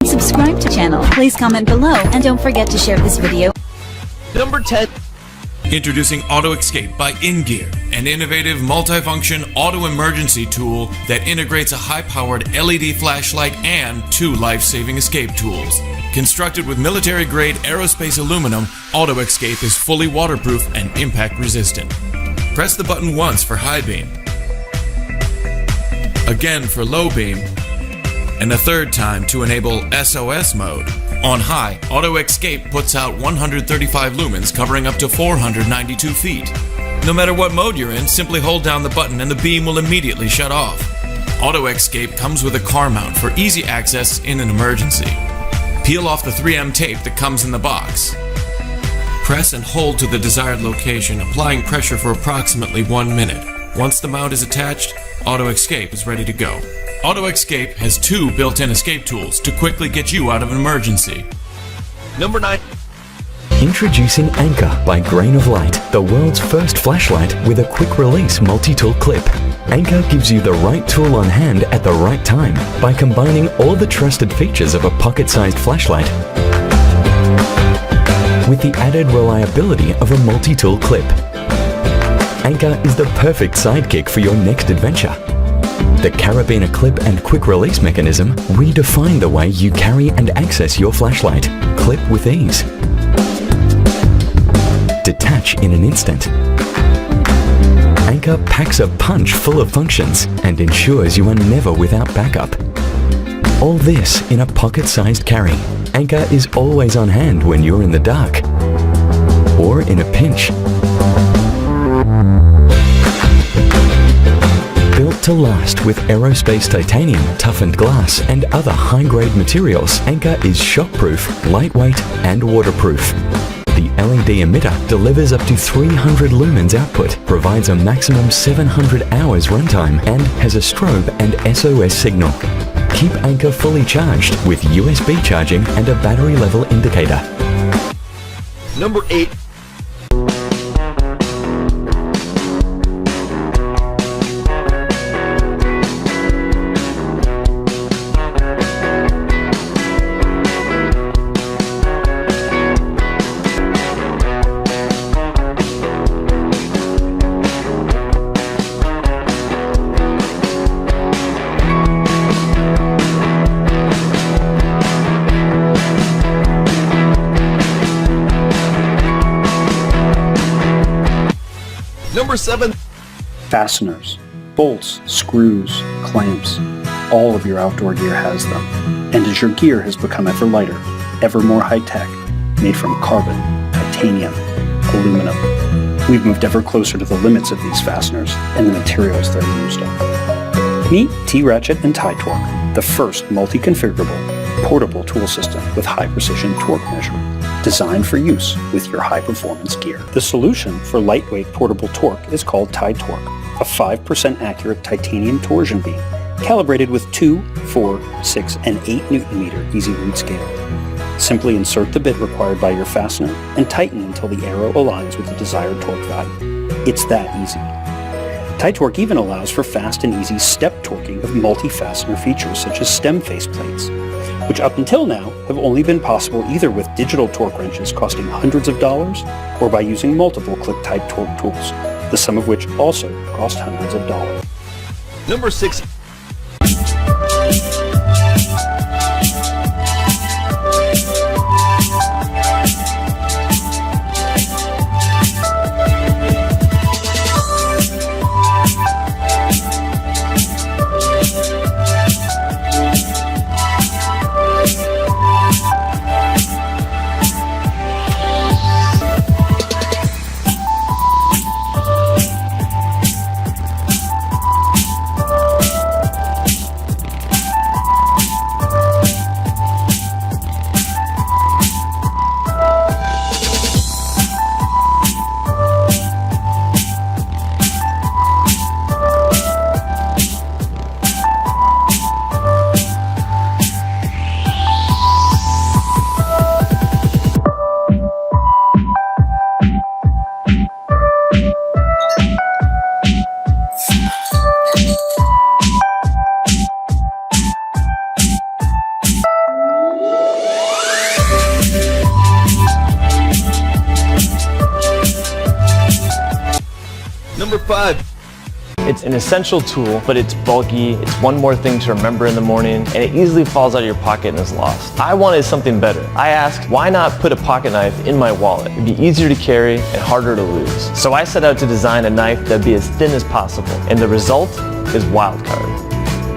Subscribe to the channel. Please comment below and don't forget to share this video. Number 10. Introducing Auto Escape by InGear, an innovative multifunction auto emergency tool that integrates a high-powered LED flashlight and 2 life-saving escape tools. Constructed with military-grade aerospace aluminum, Auto Escape is fully waterproof and impact-resistant. Press the button once for high beam, again for low beam, and a third time to enable SOS mode. On high, Auto Escape puts out 135 lumens covering up to 492 feet. No matter what mode you're in, simply hold down the button and the beam will immediately shut off. Auto Escape comes with a car mount for easy access in an emergency. Peel off the 3M tape that comes in the box. Press and hold to the desired location, applying pressure for approximately 1 minute. Once the mount is attached, Auto Escape is ready to go. Auto Escape has 2 built-in escape tools to quickly get you out of an emergency. Number 9. Introducing Anchor by Grain of Light, the world's first flashlight with a quick-release multi-tool clip. Anchor gives you the right tool on hand at the right time by combining all the trusted features of a pocket-sized flashlight with the added reliability of a multi-tool clip. Anchor is the perfect sidekick for your next adventure. The carabiner clip and quick-release mechanism redefine the way you carry and access your flashlight. Clip with ease. Detach in an instant. Anchor packs a punch full of functions and ensures you are never without backup. All this in a pocket-sized carry. Anchor is always on hand when you're in the dark or in a pinch. Built to last with aerospace titanium, toughened glass, and other high-grade materials, Anchor is shockproof, lightweight, and waterproof. The LED emitter delivers up to 300 lumens output, provides a maximum 700 hours runtime, and has a strobe and SOS signal. Keep Anchor fully charged with USB charging and a battery level indicator. Number 8. Number 7. Fasteners, bolts, screws, clamps. All of your outdoor gear has them. And as your gear has become ever lighter, ever more high-tech, made from carbon, titanium, aluminum, we've moved ever closer to the limits of these fasteners and the materials they're used in. Meet T-Ratchet and Tie-Torque, the first multi-configurable, portable tool system with high-precision torque measurement, designed for use with your high-performance gear. The solution for lightweight portable torque is called Tie-Torque, a 5% accurate titanium torsion beam, calibrated with 2, 4, 6, and 8 Newton-meter easy read scale. Simply insert the bit required by your fastener and tighten until the arrow aligns with the desired torque value. It's that easy. Tie-Torque even allows for fast and easy step torquing of multi-fastener features such as stem face plates, which up until now have only been possible either with digital torque wrenches costing hundreds of dollars or by using multiple click-type torque tools, the sum of which also cost hundreds of dollars. Number 6. Number 5. It's an essential tool, but it's bulky, it's one more thing to remember in the morning, and it easily falls out of your pocket and is lost. I wanted something better. I asked, why not put a pocket knife in my wallet? It'd be easier to carry and harder to lose. So I set out to design a knife that'd be as thin as possible, and the result is Wildcard.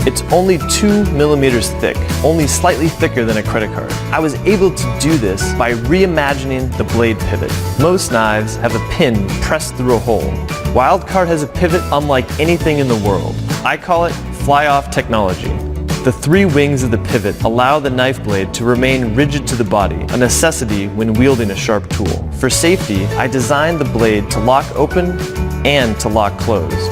It's only 2 millimeters thick, only slightly thicker than a credit card. I was able to do this by reimagining the blade pivot. Most knives have a pin pressed through a hole. Wildcard has a pivot unlike anything in the world. I call it fly-off technology. The 3 wings of the pivot allow the knife blade to remain rigid to the body, a necessity when wielding a sharp tool. For safety, I designed the blade to lock open and to lock closed.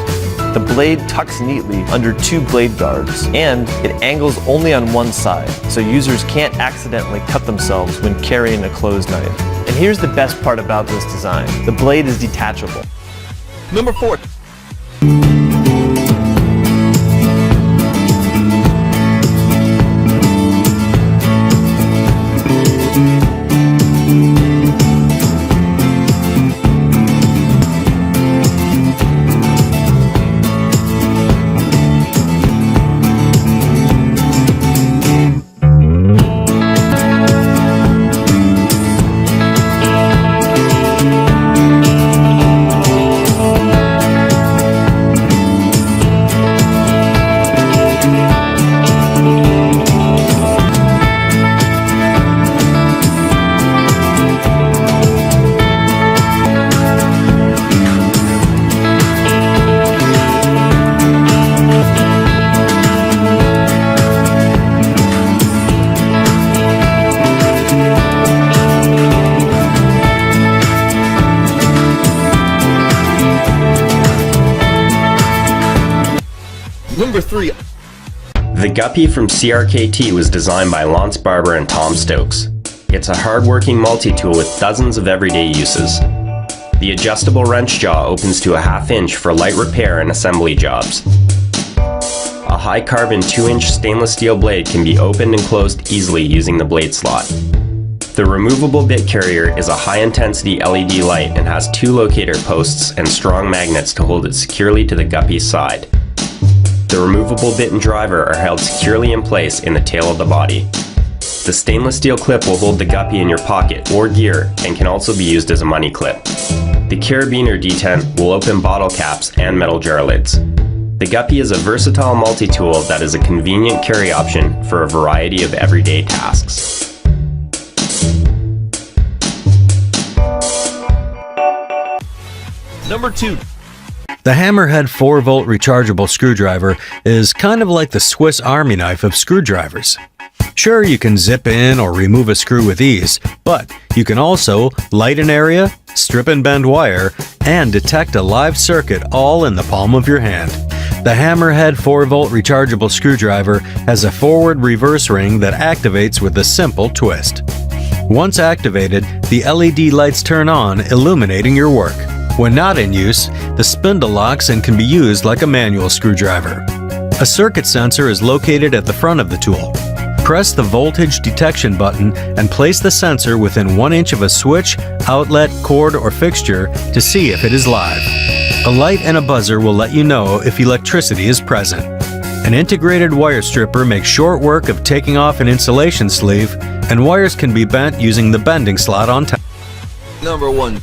The blade tucks neatly under 2 blade guards, and it angles only on one side, so users can't accidentally cut themselves when carrying a closed knife. And here's the best part about this design. The blade is detachable. Number 4. Number 3. The Guppy from CRKT was designed by Lance Barber and Tom Stokes. It's a hard-working multi-tool with dozens of everyday uses. The adjustable wrench jaw opens to a 1/2 inch for light repair and assembly jobs. A high-carbon 2-inch stainless steel blade can be opened and closed easily using the blade slot. The removable bit carrier is a high-intensity LED light and has 2 locator posts and strong magnets to hold it securely to the Guppy's side. The removable bit and driver are held securely in place in the tail of the body. The stainless steel clip will hold the Guppy in your pocket or gear and can also be used as a money clip. The carabiner detent will open bottle caps and metal jar lids. The Guppy is a versatile multi-tool that is a convenient carry option for a variety of everyday tasks. Number 2. The Hammerhead 4-volt rechargeable screwdriver is kind of like the Swiss Army knife of screwdrivers. Sure, you can zip in or remove a screw with ease, but you can also light an area, strip and bend wire, and detect a live circuit all in the palm of your hand. The Hammerhead 4-volt rechargeable screwdriver has a forward-reverse ring that activates with a simple twist. Once activated, the LED lights turn on, illuminating your work. When not in use, the spindle locks and can be used like a manual screwdriver. A circuit sensor is located at the front of the tool. Press the voltage detection button and place the sensor within 1 inch of a switch, outlet, cord, or fixture to see if it is live. A light and a buzzer will let you know if electricity is present. An integrated wire stripper makes short work of taking off an insulation sleeve, and wires can be bent using the bending slot on top. Number 1.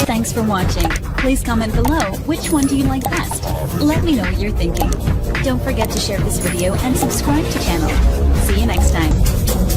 Thanks for watching. Please comment below which one do you like best. Let me know what you're thinking. Don't forget to share this video and subscribe to channel. See you next time.